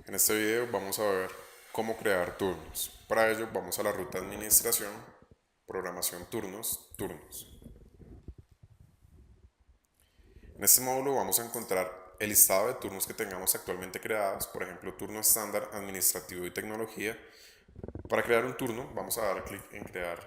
En este video vamos a ver cómo crear turnos. Para ello vamos a la ruta Administración, Programación Turnos, Turnos. En este módulo vamos a encontrar el listado de turnos que tengamos actualmente creados, por ejemplo, turno estándar, administrativo y tecnología. Para crear un turno vamos a dar clic en Crear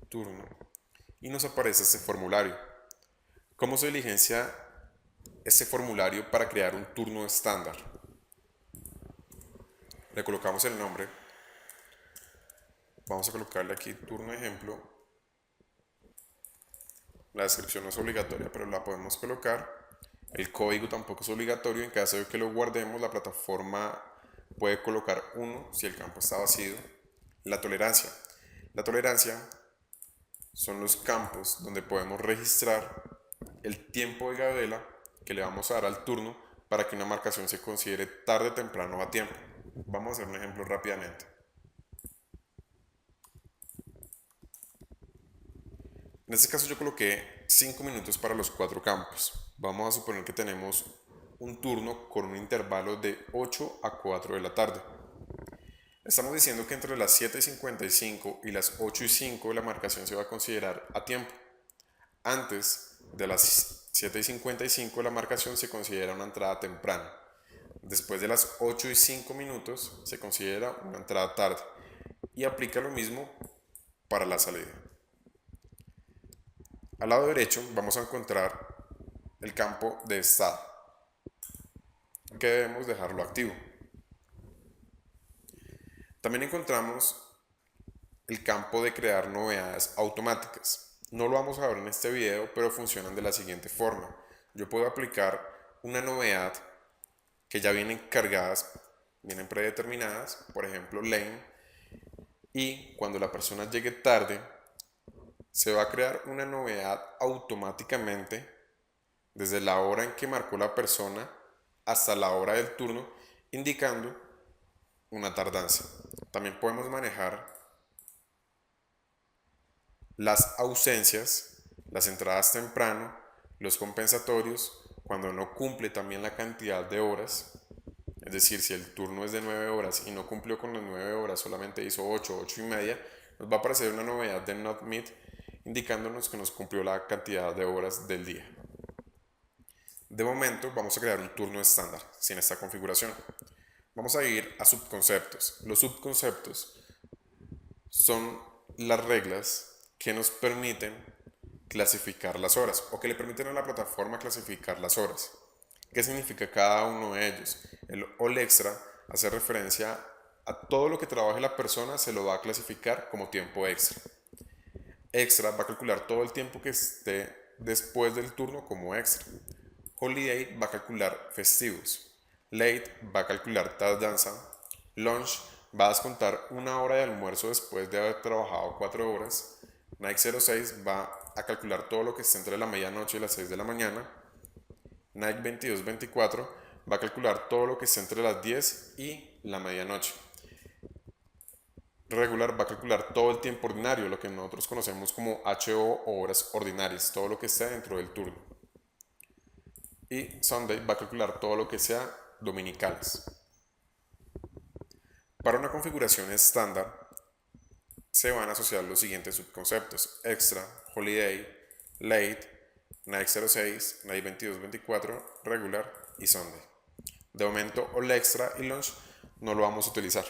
turno y nos aparece este formulario. ¿Cómo se diligencia este formulario para crear un turno estándar? Le colocamos el nombre. Vamos a colocarle aquí turno ejemplo. La descripción no es obligatoria, pero la podemos colocar. El código tampoco es obligatorio. En caso de que lo guardemos, la plataforma puede colocar 1 si el campo está vacío. La tolerancia. La tolerancia son los campos donde podemos registrar el tiempo de gabela que le vamos a dar al turno para que una marcación se considere tarde, temprano o a tiempo. Vamos a hacer un ejemplo rápidamente. En este caso yo coloqué 5 minutos para los 4 campos. Vamos a suponer que tenemos un turno con un intervalo de 8 a 4 de la tarde. Estamos diciendo que entre las 7:55 y las 8:05 la marcación se va a considerar a tiempo. Antes de las 7:55 la marcación se considera una entrada temprana. Después de las 8:05 minutos se considera una entrada tarde. Y aplica lo mismo para la salida. Al lado derecho vamos a encontrar el campo de estado, que debemos dejarlo activo. También encontramos el campo de crear novedades automáticas. No lo vamos a ver en este video, pero funcionan de la siguiente forma. Yo puedo aplicar una novedad que ya vienen cargadas, vienen predeterminadas, por ejemplo lane, y cuando la persona llegue tarde, se va a crear una novedad automáticamente desde la hora en que marcó la persona hasta la hora del turno, indicando una tardanza. También podemos manejar las ausencias, las entradas temprano, los compensatorios, cuando no cumple también la cantidad de horas. Es decir, si el turno es de 9 horas y no cumplió con las 9 horas, solamente hizo 8, 8 y media, nos va a aparecer una novedad de not meet indicándonos que nos cumplió la cantidad de horas del día. De momento vamos a crear un turno estándar sin esta configuración. Vamos a ir a subconceptos. Los subconceptos son las reglas que nos permiten clasificar las horas o que le permiten a la plataforma clasificar las horas. ¿Qué significa cada uno de ellos? El all extra hace referencia a todo lo que trabaje la persona, se lo va a clasificar como tiempo extra. Extra va a calcular todo el tiempo que esté después del turno como extra. Holiday va a calcular festivos. Late va a calcular tardanza. Lunch va a descontar una hora de almuerzo después de haber trabajado 4 horas. Night 06 va a calcular todo lo que esté entre la medianoche y las 6 de la mañana. Night 22-24 va a calcular todo lo que esté entre las 10 y la medianoche. Regular va a calcular todo el tiempo ordinario, lo que nosotros conocemos como HO o horas ordinarias, todo lo que esté dentro del turno. Y Sunday va a calcular todo lo que sea dominicales. Para una configuración estándar se van a asociar los siguientes subconceptos: extra, holiday, late, night 06, night 22-24, regular y Sunday. De momento, all extra y lunch no lo vamos a utilizar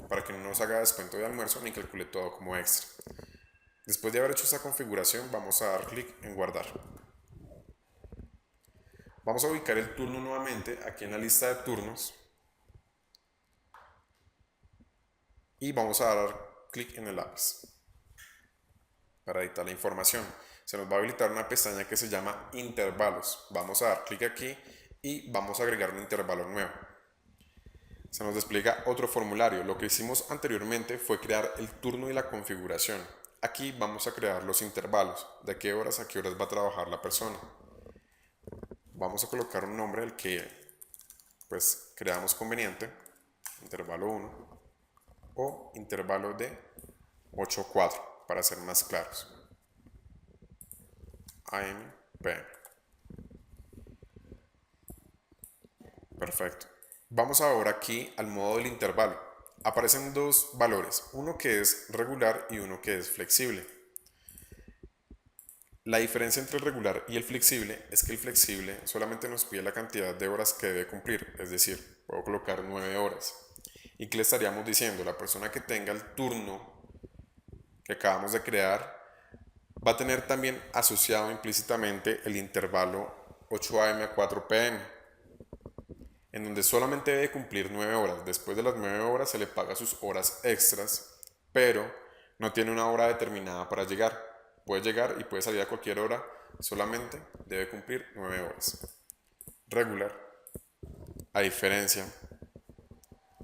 para que no nos haga descuento de almuerzo ni calcule todo como extra. Después de haber hecho esta configuración, vamos a dar clic en guardar. Vamos a ubicar el turno nuevamente aquí en la lista de turnos y vamos a dar clic en el lápiz para editar la información. Se nos va a habilitar una pestaña que se llama intervalos. Vamos a dar clic aquí y vamos a agregar un intervalo nuevo. Se nos despliega otro formulario. Lo que hicimos anteriormente fue crear el turno y la configuración. Aquí vamos a crear los intervalos, de qué horas a qué horas va a trabajar la persona. Vamos a colocar un nombre al que pues creamos conveniente, intervalo 1 o intervalo de 8 a 4 para ser más claros. AM, PM. Perfecto. Vamos ahora aquí al modo del intervalo. Aparecen dos valores, uno que es regular y uno que es flexible. La diferencia entre el regular y el flexible es que el flexible solamente nos pide la cantidad de horas que debe cumplir, es decir, puedo colocar 9 horas. ¿Y qué le estaríamos diciendo? La persona que tenga el turno que acabamos de crear va a tener también asociado implícitamente el intervalo 8 am a 4 pm, en donde solamente debe cumplir 9 horas. Después de las 9 horas se le paga sus horas extras, pero no tiene una hora determinada para llegar. Puede llegar y puede salir a cualquier hora, solamente debe cumplir 9 horas. Regular, a diferencia,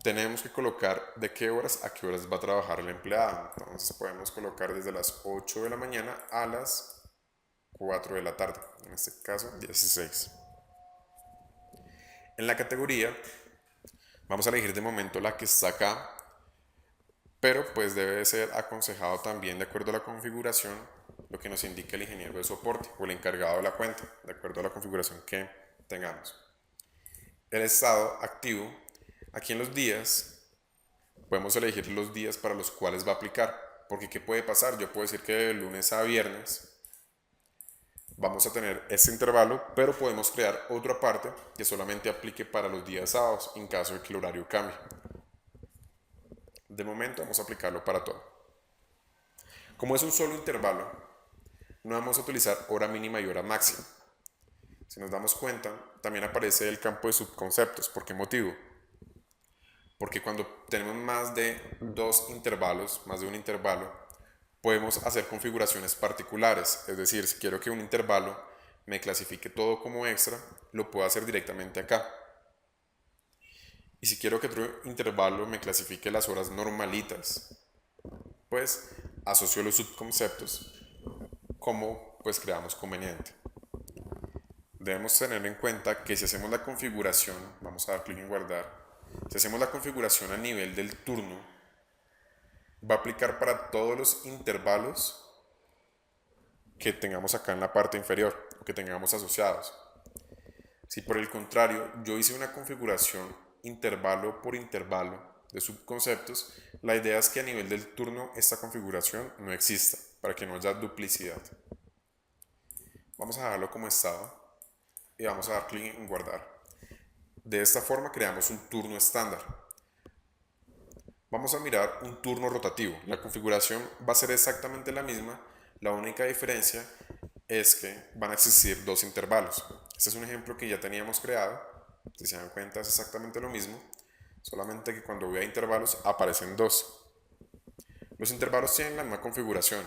tenemos que colocar de qué horas a qué horas va a trabajar el empleado. Entonces podemos colocar desde las 8 de la mañana a las 4 de la tarde, en este caso 16. En la categoría vamos a elegir de momento la que está acá, pero pues debe ser aconsejado también de acuerdo a la configuración, lo que nos indica el ingeniero de soporte o el encargado de la cuenta, de acuerdo a la configuración que tengamos. El estado activo, aquí en los días, podemos elegir los días para los cuales va a aplicar, porque ¿qué puede pasar? Yo puedo decir que de lunes a viernes vamos a tener este intervalo, pero podemos crear otra parte que solamente aplique para los días sábados en caso de que el horario cambie. De momento vamos a aplicarlo para todo. Como es un solo intervalo, no vamos a utilizar hora mínima y hora máxima. Si nos damos cuenta, también aparece el campo de subconceptos. ¿Por qué motivo? Porque cuando tenemos más de dos intervalos, más de un intervalo, podemos hacer configuraciones particulares. Es decir, si quiero que un intervalo me clasifique todo como extra, lo puedo hacer directamente acá. Y si quiero que otro intervalo me clasifique las horas normalitas, pues asocio los subconceptos como pues creamos conveniente. Debemos tener en cuenta que si hacemos la configuración, vamos a dar clic en guardar, si hacemos la configuración a nivel del turno, va a aplicar para todos los intervalos que tengamos acá en la parte inferior, que tengamos asociados. Si por el contrario yo hice una configuración intervalo por intervalo de subconceptos, la idea es que a nivel del turno esta configuración no exista, para que no haya duplicidad. Vamos a dejarlo como estaba y vamos a dar clic en guardar. De esta forma creamos un turno estándar. Vamos a mirar un turno rotativo. La configuración va a ser exactamente la misma, la única diferencia es que van a existir dos intervalos. Este es un ejemplo que ya teníamos creado, si se dan cuenta es exactamente lo mismo, solamente que cuando voy a intervalos aparecen dos. Los intervalos tienen la misma configuración,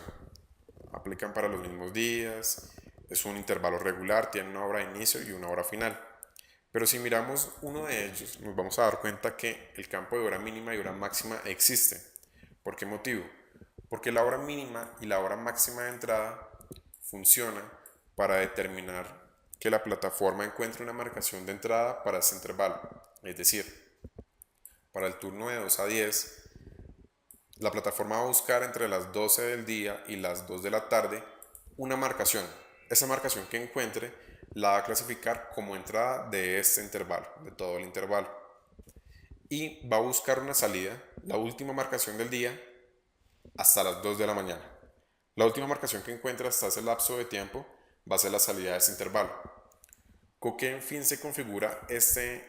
aplican para los mismos días, es un intervalo regular, tiene una hora de inicio y una hora final. Pero si miramos uno de ellos, nos vamos a dar cuenta que el campo de hora mínima y hora máxima existe. ¿Por qué motivo? Porque la hora mínima y la hora máxima de entrada funciona para determinar que la plataforma encuentre una marcación de entrada para este intervalo. Es decir, para el turno de 2 a 10, la plataforma va a buscar entre las 12 del día y las 2 de la tarde una marcación. Esa marcación que encuentre la va a clasificar como entrada de este intervalo, de todo el intervalo. Y va a buscar una salida, la última marcación del día, hasta las 2 de la mañana. La última marcación que encuentre hasta ese lapso de tiempo va a ser la salida de ese intervalo. ¿Con qué fin se configura este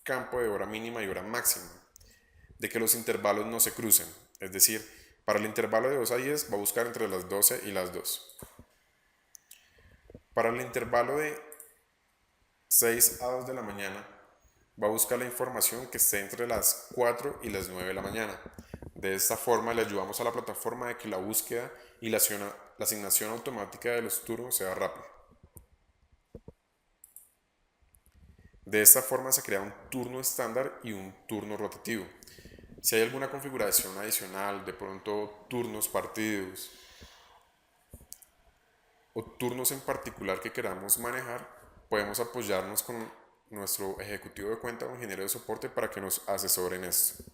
campo de hora mínima y hora máxima? De que los intervalos no se crucen. Es decir, para el intervalo de 2 a 10 va a buscar entre las 12 y las 2. Para el intervalo de 6 a 2 de la mañana va a buscar la información que esté entre las 4 y las 9 de la mañana. De esta forma le ayudamos a la plataforma de que la búsqueda y la asignación automática de los turnos sea rápida. De esta forma se crea un turno estándar y un turno rotativo. Si hay alguna configuración adicional, de pronto turnos partidos o turnos en particular que queramos manejar, podemos apoyarnos con nuestro ejecutivo de cuenta o ingeniero de soporte para que nos asesoren esto.